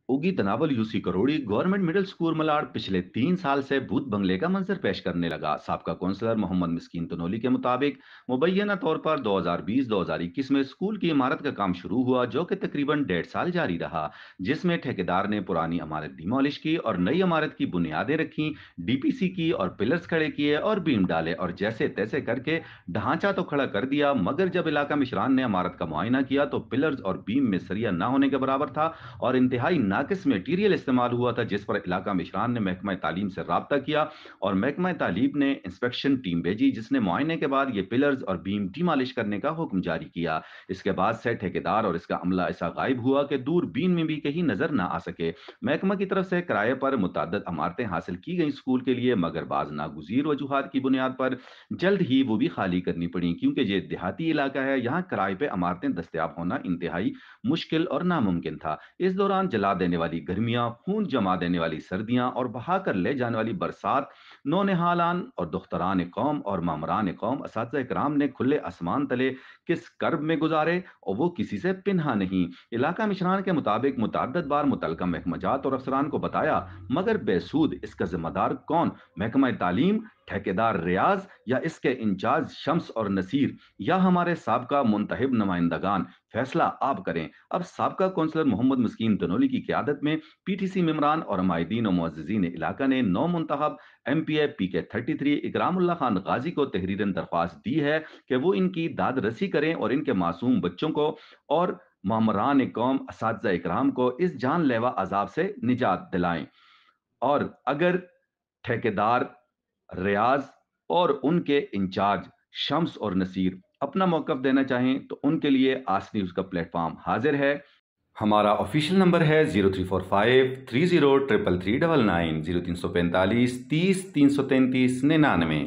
ओगी Tanawal UC Karori government middle school Malad पिछले 3 साल से भूत बंगले का मंजर पेश करने लगा। साबका कौंसलर मोहम्मद मिस्कीन तनोली के मुताबिक मुबैना तौर पर 2020-2021 में स्कूल की इमारत का काम शुरू हुआ, जो कि तकरीबन 1.5 साल जारी रहा, जिसमें ठेकेदार ने पुरानी इमारत डिमोलिश की और नई इमारत की बुनियादें रखी, डीपीसी की और पिलर्स खड़े किए और बीम डाले और जैसे तैसे करके ढांचा तो खड़ा कर दिया। मगर जब इलाका मिशरान ने इमारत का मुआयना किया तो पिलर्स और बीम में सरिया ना होने के बराबर था और इंतहाई नाकिस मटीरियल इस्तेमाल हुआ था, जिस पर इलाका मिशरान ने महकमा तालीम से रब्ता किया और महकमा तालीम ने इंस्पेक्शन टीम भेजी, जिसने मुआयने के बाद ये पिलर्स और बीम डिमालिश करने का हुक्म जारी किया। इसके बाद से ठेकेदार और इसका अमला ऐसा गायब हुआ कि दूरबीन में भी कहीं नजर ना आ सके। महकमा की तरफ से किराए पर मुतअद्दिद इमारतें हासिल की गई स्कूल के लिए, मगर बाज नागुजीर वजूहात की बुनियाद पर जल्द ही वो भी खाली करनी पड़ी, क्योंकि ये देहाती इलाका है, यहाँ किराए पे इमारतें दस्तयाब होना इंतहाई मुश्किल और नामुमकिन था। इस दौरान जला देने वाली गर्मियां, खून जमा देने वाली सर्दियां और बहाकर ले जाने वाली बरसात नौनिहालान और दुख्तरान कौम और मामरान कौम असातिज़ा इकराम ने खुले आसमान तले किस कर्ब में गुजारे और वो किसी से पिन्हा नहीं। इलाका मिशरान के मुताबिक मुतअद्दिद बार मुतलका महकमाजात और अफसरान को बताया, मगर बेसूद। इसका जिम्मेदार कौन? महकमा तालीम, ठेकेदार रियाज या इसके इंचार्ज शम्स और नसीर, या हमारे साबका मुंतहिब नुमाइंदगान? फैसला आप करें। अब साबका कौंसलर मोहम्मद मस्कीन तनोली की क़यादत में पीटीसी मेंबरान और हमायदीन और मुअज़्ज़िज़ीन इलाका ने नौ मुंतखब एमपीए पीके 33 इकरामुल्लाह खान गाजी को तहरीरन दरख्वास्त दी है कि वो इनकी दाद रसी करें और इनके मासूम बच्चों को और मामरान कौम असातिज़ा इकराम को इस जानलेवा अजाब से निजात दिलाएं। और अगर ठेकेदार रियाज और उनके इंचार्ज शम्स और नसीर अपना मौकफ देना चाहें तो उनके लिए आस न्यूज का प्लेटफॉर्म हाजिर है। हमारा ऑफिशियल नंबर है 0345 30 33399, 0345 30 333 99।